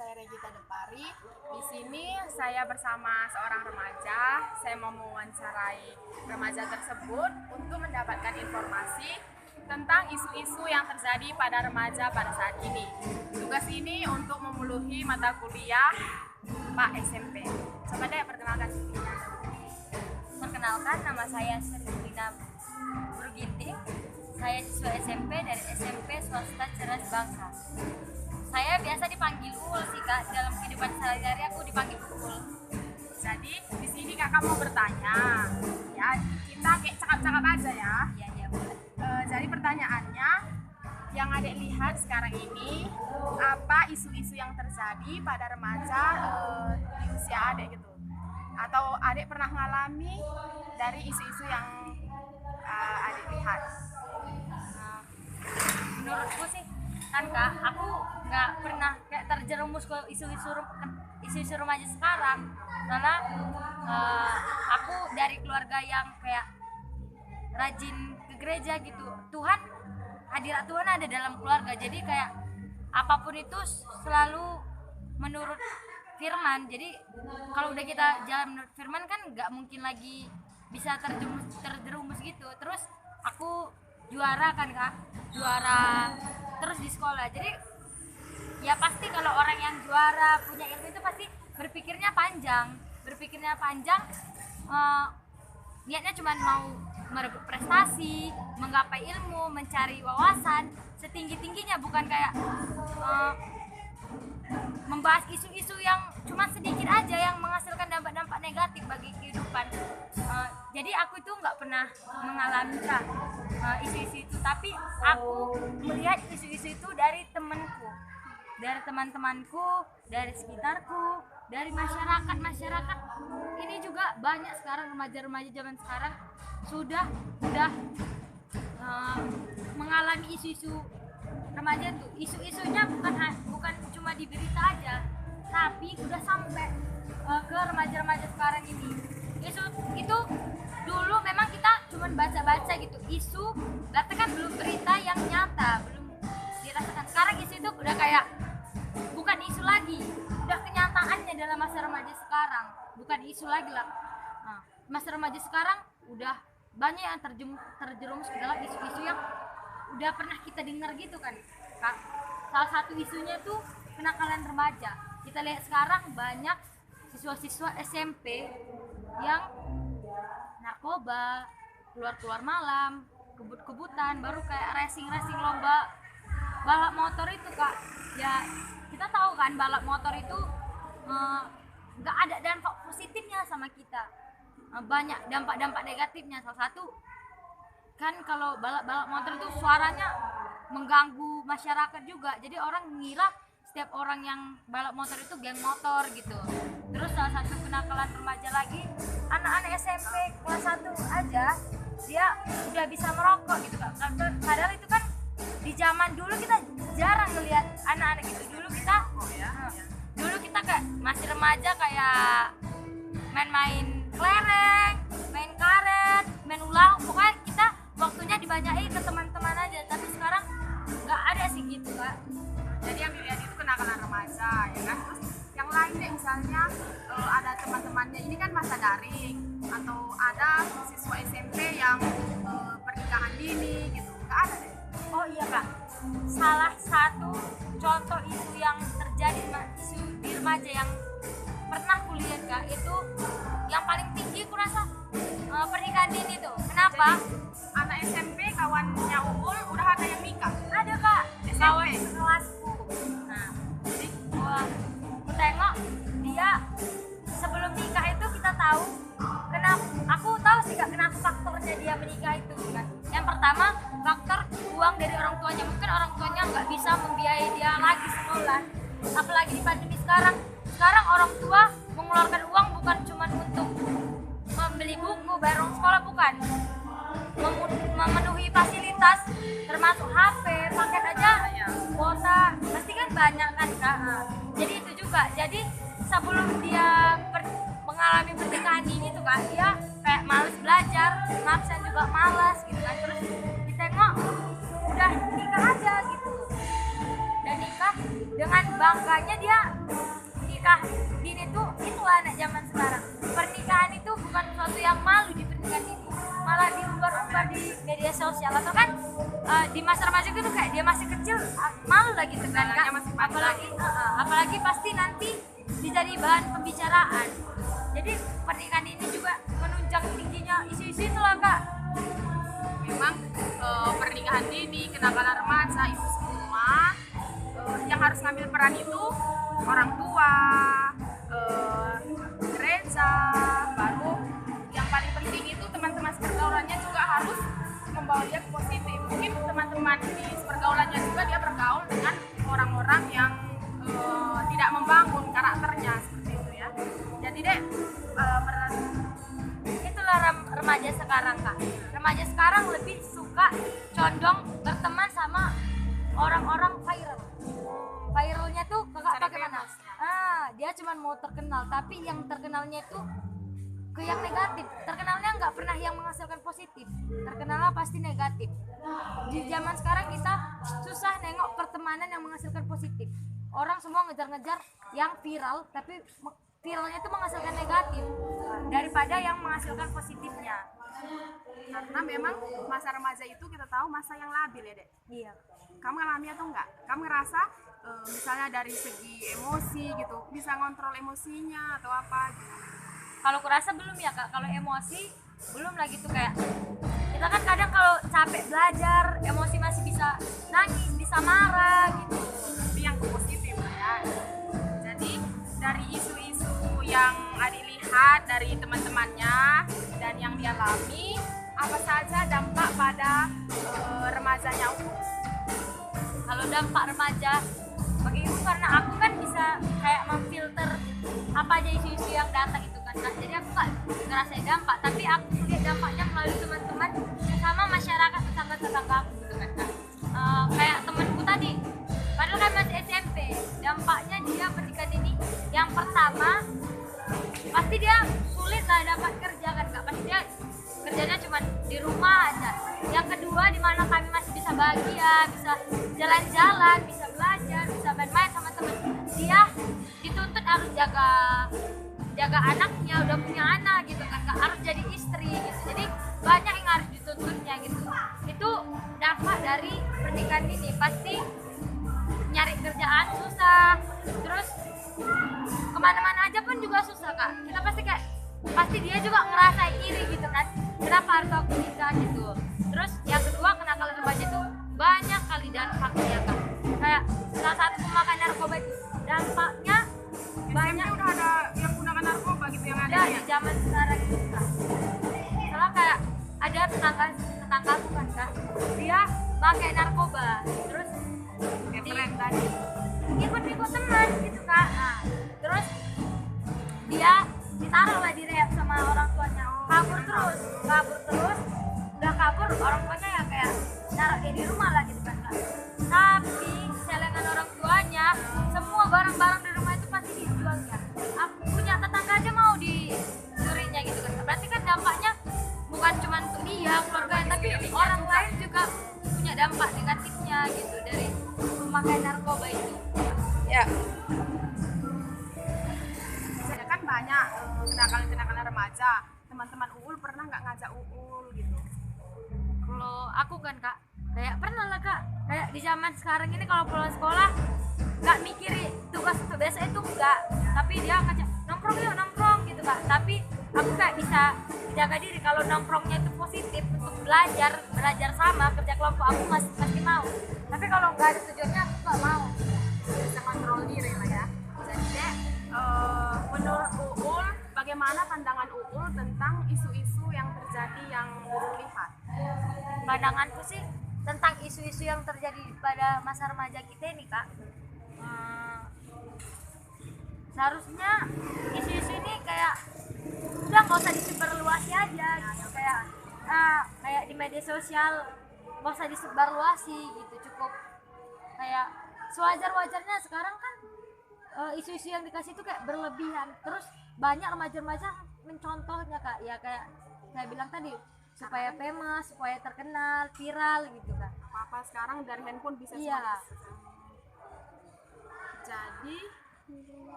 Saya Regita Depari. Di sini saya bersama seorang remaja. Saya mau mewawancarai remaja tersebut untuk mendapatkan informasi tentang isu-isu yang terjadi pada remaja pada saat ini. Tugas ini untuk memenuhi mata kuliah Pak SMP. Coba deh perkenalkan dirinya. Perkenalkan, nama saya Serina Burginting. Saya siswa SMP dari SMP Swasta Ceras Bangka. Saya biasa dipanggil Ul sih Kak, dalam kehidupan sehari-hari aku dipanggil Ul. Jadi di sini kakak mau bertanya, ya kita kayak cakap-cakap aja ya. Iya boleh. Jadi pertanyaannya, yang adik lihat sekarang ini, apa isu-isu yang terjadi pada remaja di usia adik gitu? Atau adik pernah mengalami dari isu-isu yang adik lihat? Menurutku sih kan Kak, aku nggak pernah kayak terjerumus ke isu-isu remaja sekarang, karena aku dari keluarga yang kayak rajin ke gereja gitu. Hadirat Tuhan ada dalam keluarga, jadi kayak apapun itu selalu menurut firman. Jadi kalau udah kita jalan menurut firman kan nggak mungkin lagi bisa terjerumus gitu. Terus aku juara kan Kak, juara terus di sekolah. Jadi ya pasti kalau orang yang juara punya ilmu itu pasti berpikirnya panjang, niatnya cuma mau merebut prestasi, menggapai ilmu, mencari wawasan setinggi-tingginya, bukan kayak membahas isu-isu yang cuma sedikit aja yang menghasilkan dampak-dampak negatif bagi kehidupan. Jadi aku itu nggak pernah mengalami isu-isu itu, tapi aku melihat isu-isu itu dari temanku, dari teman-temanku, dari sekitarku, dari masyarakat. Ini juga banyak sekarang remaja-remaja zaman sekarang sudah mengalami isu-isu remaja tuh. Isu-isunya bukan cuma di berita aja, tapi udah sampai ke remaja-remaja sekarang ini. Isu itu dulu memang kita cuma baca-baca gitu, isu berarti kan belum berita yang nyata, belum dirasakan. Sekarang isu itu udah kayak bukan isu lagi, udah kenyataannya dalam masa remaja sekarang, bukan isu lagi lah. Masa remaja sekarang udah banyak yang terjerumus ke dalam isu-isu yang udah pernah kita dengar gitu kan Kak. Salah satu isunya tuh kenakalan remaja. Kita lihat sekarang banyak siswa-siswa SMP yang narkoba, keluar malam, kebut-kebutan, baru kayak racing lomba balap motor itu Kak. Ya kita tahu kan balap motor itu nggak ada dampak positifnya sama kita, banyak dampak negatifnya. Salah satu kan kalau balap motor itu suaranya mengganggu masyarakat juga, jadi orang mengira setiap orang yang balap motor itu geng motor gitu. Terus salah satu kenakalan remaja lagi, anak-anak SMP kelas 1 aja dia udah bisa merokok gitu Kak. Padahal itu kan di zaman dulu kita jarang ngelihat anak-anak gitu. Dulu kita kayak masih remaja kayak main-main kelereng, main karet, main ulang, pokoknya kita waktunya dibanyain ke teman-teman aja. Tapi sekarang nggak ada sih gitu Kak. Jadi yang dilihat itu kenakalan remaja ya kan. Terus yang lain deh, misalnya ada teman-temannya ini kan masa daring, atau ada siswa SMP yang pernikahan dini gitu, nggak ada deh. Oh iya Kak, salah satu contoh isu yang terjadi isu di remaja yang pernah kulihat Kak, itu yang paling tinggi kurasa pernikahan dini tuh. Kenapa? Jadi, anak SMP kawannya Uul udah ada yang nikah. Ada Kak, SMP. kawan sekelasku. Nah, jadi aku tengok dia sebelum nikah itu kita tahu kenapa. Aku tahu sih Kak kenapa faktornya dia menikah itu kan. Yang pertama faktor uang dari orang tuanya, mungkin orang tuanya nggak bisa membiayai dia lagi sekolah, apalagi di pandemi sekarang. Sekarang orang tua mengeluarkan uang bukan cuma untuk membeli buku, bayar uang sekolah, bukan, memenuhi fasilitas termasuk HP, paket aja, kuota, pasti kan banyak kan Kak. Jadi itu juga, jadi sebelum dia mengalami pernikahan ini tuh Kak, dia kayak males belajar, ngabsen juga malas gitu kan. Terus ditengok udah nikah aja gitu, dan nikah dengan bangganya dia nikah dini tuh itu anak zaman sekarang. Pernikahan itu bukan sesuatu yang malu di pernikahan dini, malah diumbar-umbar di media sosial atau kan di masa remaja itu kayak dia masih kecil malu lagi gitu kan Kak? Masih panjang. Apalagi pasti nanti dijadi bahan pembicaraan. Jadi pernikahan ini juga menunjang tingginya isu-isu itu lah Kak. Memang pernikahan dini, kenakalan remaja itu semua yang harus ngambil peran itu orang tua, gereja, baru yang paling penting itu teman-teman pergaulannya juga harus membawa dia ke positif. Mungkin teman-teman di pergaulannya juga dia bergaul dengan orang-orang yang tidak membangun karakternya seperti itu ya. Jadi deh Itulah remaja sekarang Kak. Remaja sekarang lebih suka condong berteman sama orang-orang viral. Viralnya tuh Kakak Cari bagaimana? famous. Dia cuma mau terkenal, tapi yang terkenalnya itu ke yang negatif. Terkenalnya nggak pernah yang menghasilkan positif. Terkenalnya pasti negatif. Di zaman sekarang kita susah nengok pertemanan yang menghasilkan positif. Orang semua ngejar-ngejar yang viral, tapi viralnya itu menghasilkan negatif daripada yang menghasilkan positifnya. karena memang masa remaja itu kita tahu masa yang labil ya Dek. Iya. Kamu ngalami atau enggak? Kamu ngerasa misalnya dari segi emosi gitu bisa ngontrol emosinya atau apa gitu? Kalau kurasa belum ya Kak. Kalau emosi belum lagi tuh kayak kita kan kadang kalau capek belajar emosi masih bisa nangis, bisa marah gitu. Tapi yang positif lah ya. Jadi dari isu-isu yang Adik lihat dari teman-temannya dan yang dialami, apa saja dampak pada remajanya Uul? Kalau dampak remaja bagi ibu karena aku kan bisa kayak memfilter apa aja isu-isu yang datang itu kan Kak. Jadi aku gak ngerasain dampak, tapi aku lihat dampaknya melalui teman-teman sama masyarakat tetangga-tetangga aku gitu kan Kak. Kayak temanku tadi padahal kan masih SMP, dampaknya dia pernikahan ini yang pertama pasti dia sulit lah dapat kerja kan Kak. Pasti dia kerjanya cuma di rumah aja. Yang kedua di mana kami masih bisa bahagia, bisa jalan-jalan, bisa belajar, bisa main-main sama teman. Dia dituntut harus jaga anaknya, udah punya anak gitu kan Kak, harus jadi istri gitu. Jadi banyak yang harus dituntutnya gitu. Itu dampak dari pernikahan ini. Pasti nyari kerjaan susah, terus kemana-mana aja pun juga susah Kak. Kita pasti dia juga ngerasa iri gitu kan, kenapa harus aku nikah gitu. Terus yang kedua kenakalan remaja itu banyak kali dampaknya Kak. Kayak salah satu pemakai narkoba itu dampaknya banyak. Udah ada yang gunakan narkoba gitu yang ada Ada ya? di zaman sekarang itu Kak. Soalnya kayak ada tetangga bukan Kak, dia pakai narkoba terus Yang keren tadi. ikut teman gitu Kak. Nah, terus dia ditaruh lah di rehab sama orang tuanya, kabur terus udah kabur, orang tuanya ya kayak naruh dia di rumah lah gitu kan Kak. Tapi celengan orang tuanya semua barang-barang di rumah itu pasti dijualnya. Aku punya tetangga aja mau dicurinya gitu kan. Berarti kan dampaknya bukan cuma untuk dia keluarganya, tapi orang lain juga punya dampak negatifnya gitu dari memakai narkoba itu. Ya. Ya kan banyak kenakalan-kenakalan remaja. Teman-teman Uul pernah nggak ngajak Uul gitu? Kalau aku kan Kak, kayak pernah lah Kak, kayak di zaman sekarang ini kalau pulang sekolah nggak mikirin tugas untuk besok itu enggak, tapi dia ngajak nongkrong yuk nongkrong gitu Kak. Tapi aku kayak bisa jaga diri, kalau nongkrongnya itu positif untuk belajar sama kerja kelompok aku masih mau, tapi kalau nggak ada tujuannya aku nggak mau. Bisa kontrol diri lah ya. Jadi Dek, menurut Uul, bagaimana pandangan Uul tentang isu-isu yang terjadi yang Uul lihat? Pandanganku sih tentang isu-isu yang terjadi pada masa remaja kita ini Kak, seharusnya isu-isu ini kayak udah nggak usah disebarluasi aja gitu. Kayak di media sosial nggak usah disebarluasi gitu, cukup kayak sewajar-wajarnya. Sekarang kan isu-isu yang dikasih itu kayak berlebihan, terus banyak remaja-remaja mencontohnya Kak, ya kayak saya bilang tadi, supaya famous, supaya terkenal, viral gitu kan. Apa-apa sekarang dari handphone bisa Iya. semua. Jadi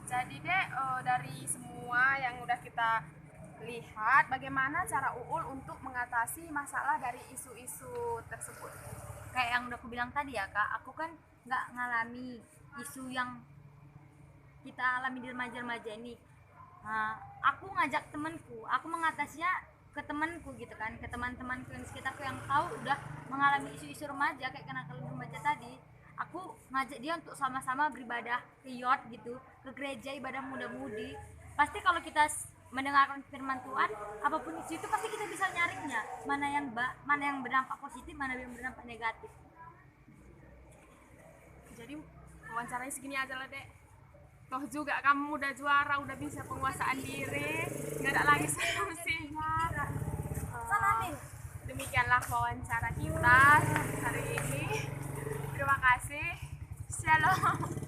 jadi dek, dari semua yang udah kita lihat, bagaimana cara Uul untuk mengatasi masalah dari isu-isu tersebut? Kayak yang udah aku bilang tadi ya kak, aku kan nggak ngalami isu yang kita alami di remaja-remaja ini. Aku ngajak temanku, aku mengatasinya ke temanku gitu kan, ke teman-temanku yang di sekitarku yang tahu udah mengalami isu-isu remaja kayak kenakalan remaja tadi. Aku ngajak dia untuk sama-sama beribadah ke yard gitu, ke gereja ibadah muda-mudi. Pasti kalau kita mendengarkan firman Tuhan, apapun isu itu pasti kita bisa nyaringnya, mana yang berdampak positif, mana yang berdampak negatif. Jadi wawancaranya segini aja lah dek. Toh juga kamu udah juara, udah bisa penguasaan diri, nggak ada lagi solusi. Demikianlah wawancara kita hari ini. Terima kasih. Shalom.